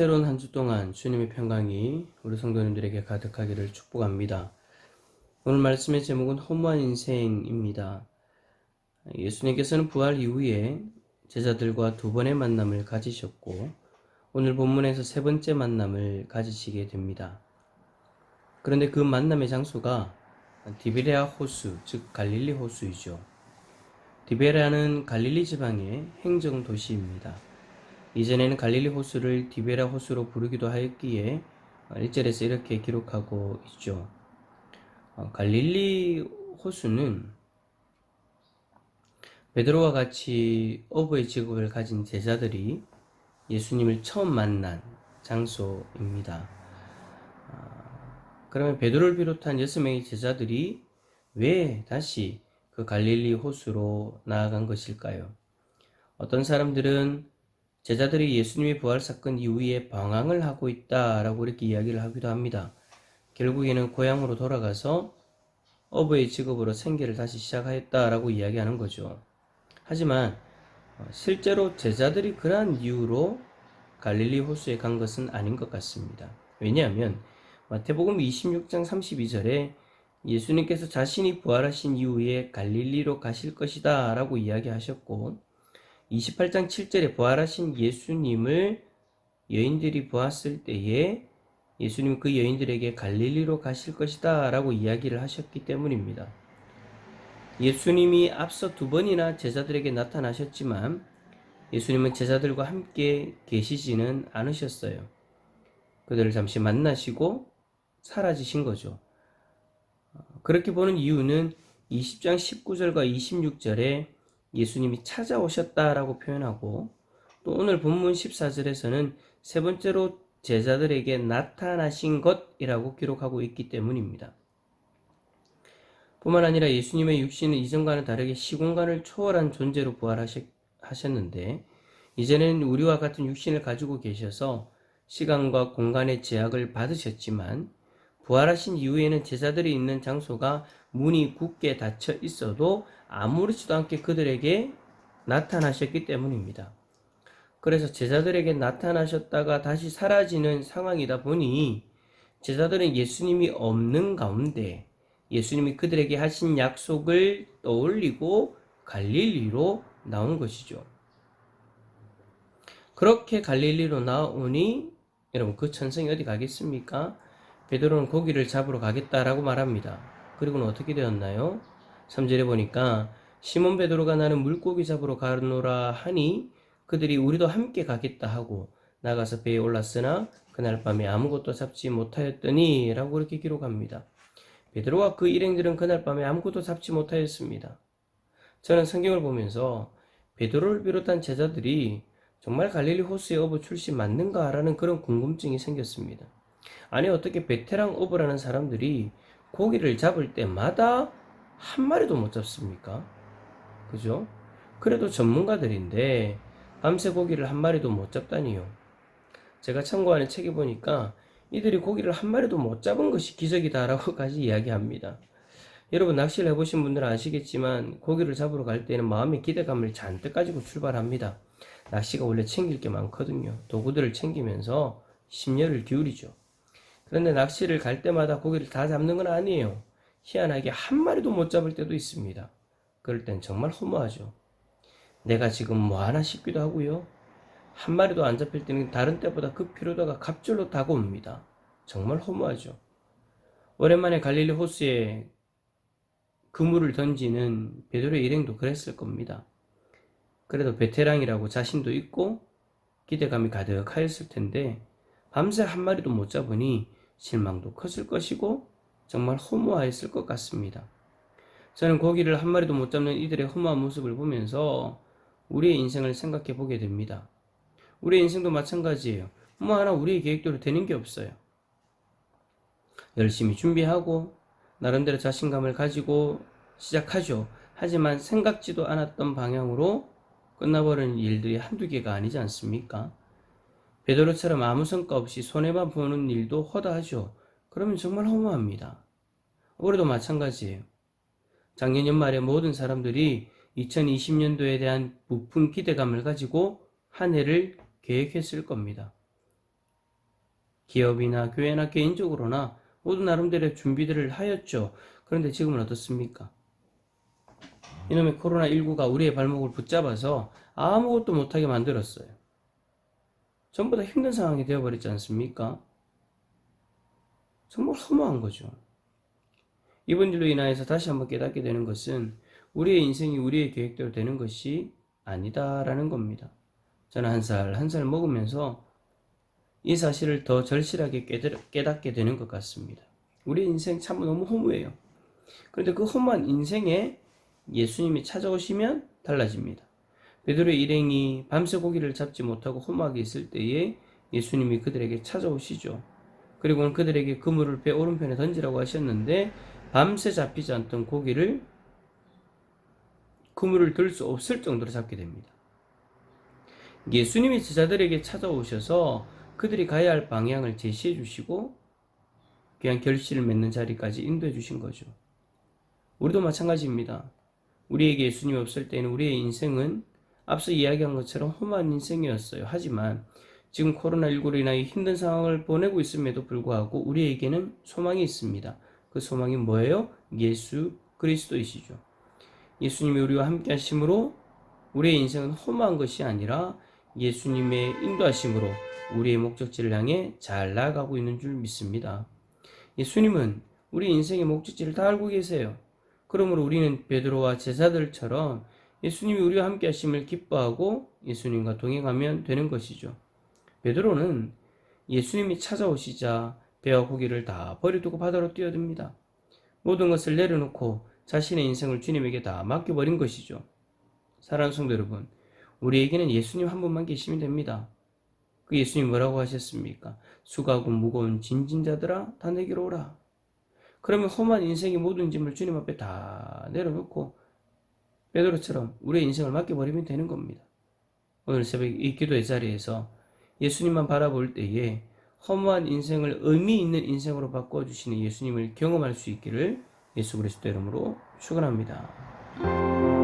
새로운 한 주 동안 주님의 평강이 우리 성도님들에게 가득하기를 축복합니다. 오늘 말씀의 제목은 허무한 인생입니다. 예수님께서는 부활 이후에 제자들과 두 번의 만남을 가지셨고 오늘 본문에서 세 번째 만남을 가지시게 됩니다. 그런데 그 만남의 장소가 디베레아 호수, 즉 갈릴리 호수이죠. 디베레아는 갈릴리 지방의 행정 도시입니다. 이전에는 갈릴리 호수를 디베라 호수로 부르기도 하였기에 1절에서 이렇게 기록하고 있죠. 갈릴리 호수는 베드로와 같이 어부의 직업을 가진 제자들이 예수님을 처음 만난 장소입니다. 그러면 베드로를 비롯한 6명의 제자들이 왜 다시 그 갈릴리 호수로 나아간 것일까요? 어떤 사람들은 제자들이 예수님의 부활 사건 이후에 방황을 하고 있다라고 이렇게 이야기를 하기도 합니다. 결국에는 고향으로 돌아가서 어부의 직업으로 생계를 다시 시작하였다라고 이야기하는 거죠. 하지만 실제로 제자들이 그러한 이유로 갈릴리 호수에 간 것은 아닌 것 같습니다. 왜냐하면 마태복음 26장 32절에 예수님께서 자신이 부활하신 이후에 갈릴리로 가실 것이다 라고 이야기하셨고 28장 7절에 부활하신 예수님을 여인들이 보았을 때에 예수님 그 여인들에게 갈릴리로 가실 것이다 라고 이야기를 하셨기 때문입니다. 예수님이 앞서 두 번이나 제자들에게 나타나셨지만 예수님은 제자들과 함께 계시지는 않으셨어요. 그들을 잠시 만나시고 사라지신 거죠. 그렇게 보는 이유는 20장 19절과 26절에 예수님이 찾아오셨다라고 표현하고 또 오늘 본문 14절에서는 세 번째로 제자들에게 나타나신 것이라고 기록하고 있기 때문입니다. 뿐만 아니라 예수님의 육신은 이전과는 다르게 시공간을 초월한 존재로 부활하셨는데 이제는 우리와 같은 육신을 가지고 계셔서 시간과 공간의 제약을 받으셨지만 부활하신 이후에는 제자들이 있는 장소가 문이 굳게 닫혀 있어도 아무렇지도 않게 그들에게 나타나셨기 때문입니다. 그래서 제자들에게 나타나셨다가 다시 사라지는 상황이다 보니 제자들은 예수님이 없는 가운데 예수님이 그들에게 하신 약속을 떠올리고 갈릴리로 나온 것이죠. 그렇게 갈릴리로 나오니 여러분 그 천성이 어디 가겠습니까? 베드로는 고기를 잡으러 가겠다라고 말합니다. 그리고는 어떻게 되었나요? 3절에 보니까 시몬 베드로가 나는 물고기 잡으러 가노라 하니 그들이 우리도 함께 가겠다 하고 나가서 배에 올랐으나 그날 밤에 아무것도 잡지 못하였더니 라고 이렇게 기록합니다. 베드로와 그 일행들은 그날 밤에 아무것도 잡지 못하였습니다. 저는 성경을 보면서 베드로를 비롯한 제자들이 정말 갈릴리 호수의 어부 출신 맞는가라는 그런 궁금증이 생겼습니다. 아니 어떻게 베테랑 어부라는 사람들이 고기를 잡을 때마다 한 마리도 못 잡습니까? 그죠? 그래도 전문가들인데 밤새 고기를 한 마리도 못 잡다니요. 제가 참고하는 책에 보니까 이들이 고기를 한 마리도 못 잡은 것이 기적이다라고까지 이야기합니다. 여러분 낚시를 해보신 분들은 아시겠지만 고기를 잡으러 갈 때는 마음의 기대감을 잔뜩 가지고 출발합니다. 낚시가 원래 챙길 게 많거든요. 도구들을 챙기면서 심려를 기울이죠. 그런데 낚시를 갈 때마다 고기를 다 잡는 건 아니에요. 희한하게 한 마리도 못 잡을 때도 있습니다. 그럴 땐 정말 허무하죠. 내가 지금 뭐 하나 싶기도 하고요. 한 마리도 안 잡힐 때는 다른 때보다 그 피로도가 갑절로 다가옵니다. 정말 허무하죠. 오랜만에 갈릴리 호수에 그물을 던지는 베드로의 일행도 그랬을 겁니다. 그래도 베테랑이라고 자신도 있고 기대감이 가득하였을 텐데 밤새 한 마리도 못 잡으니 실망도 컸을 것이고 정말 허무하였을 것 같습니다. 저는 고기를 한 마리도 못 잡는 이들의 허무한 모습을 보면서 우리의 인생을 생각해 보게 됩니다. 우리의 인생도 마찬가지예요. 뭐 하나 우리의 계획대로 되는 게 없어요. 열심히 준비하고 나름대로 자신감을 가지고 시작하죠. 하지만 생각지도 않았던 방향으로 끝나버리는 일들이 한두 개가 아니지 않습니까? 베드로처럼 아무 성과 없이 손해만 보는 일도 허다하죠. 그러면 정말 허무합니다. 올해도 마찬가지예요. 작년 연말에 모든 사람들이 2020년도에 대한 부푼 기대감을 가지고 한 해를 계획했을 겁니다. 기업이나 교회나 개인적으로나 모두 나름대로의 준비들을 하였죠. 그런데 지금은 어떻습니까? 이놈의 코로나19가 우리의 발목을 붙잡아서 아무것도 못하게 만들었어요. 전부 다 힘든 상황이 되어버렸지 않습니까? 정말 허무한 거죠. 이번 일로 인하여서 다시 한번 깨닫게 되는 것은 우리의 인생이 우리의 계획대로 되는 것이 아니다라는 겁니다. 저는 한 살 한 살 먹으면서 이 사실을 더 절실하게 깨닫게 되는 것 같습니다. 우리의 인생 참 너무 허무해요. 그런데 그 허무한 인생에 예수님이 찾아오시면 달라집니다. 베드로의 일행이 밤새 고기를 잡지 못하고 허무하게 있을 때에 예수님이 그들에게 찾아오시죠. 그리고는 그들에게 그물을 배 오른편에 던지라고 하셨는데 밤새 잡히지 않던 고기를 그물을 들 수 없을 정도로 잡게 됩니다. 예수님이 제자들에게 찾아오셔서 그들이 가야 할 방향을 제시해 주시고 귀한 결실을 맺는 자리까지 인도해 주신 거죠. 우리도 마찬가지입니다. 우리에게 예수님이 없을 때는 우리의 인생은 앞서 이야기한 것처럼 험한 인생이었어요. 하지만 지금 코로나19로 인하여 힘든 상황을 보내고 있음에도 불구하고 우리에게는 소망이 있습니다. 그 소망이 뭐예요? 예수 그리스도이시죠. 예수님이 우리와 함께 하심으로 우리의 인생은 험한 것이 아니라 예수님의 인도하심으로 우리의 목적지를 향해 잘 나아가고 있는 줄 믿습니다. 예수님은 우리 인생의 목적지를 다 알고 계세요. 그러므로 우리는 베드로와 제자들처럼 예수님이 우리와 함께 하심을 기뻐하고 예수님과 동행하면 되는 것이죠. 베드로는 예수님이 찾아오시자 배와 고기를 다 버려두고 바다로 뛰어듭니다. 모든 것을 내려놓고 자신의 인생을 주님에게 다 맡겨버린 것이죠. 사랑하는 성도 여러분, 우리에게는 예수님 한 분만 계시면 됩니다. 그 예수님 뭐라고 하셨습니까? 수고하고 무거운 짐진 자들아 다 내게로 오라. 그러면 험한 인생의 모든 짐을 주님 앞에 다 내려놓고 베드로처럼 우리의 인생을 맡겨버리면 되는 겁니다. 오늘 새벽 이 기도의 자리에서 예수님만 바라볼 때에 허무한 인생을 의미 있는 인생으로 바꿔주시는 예수님을 경험할 수 있기를 예수 그리스도 이름으로 축원합니다.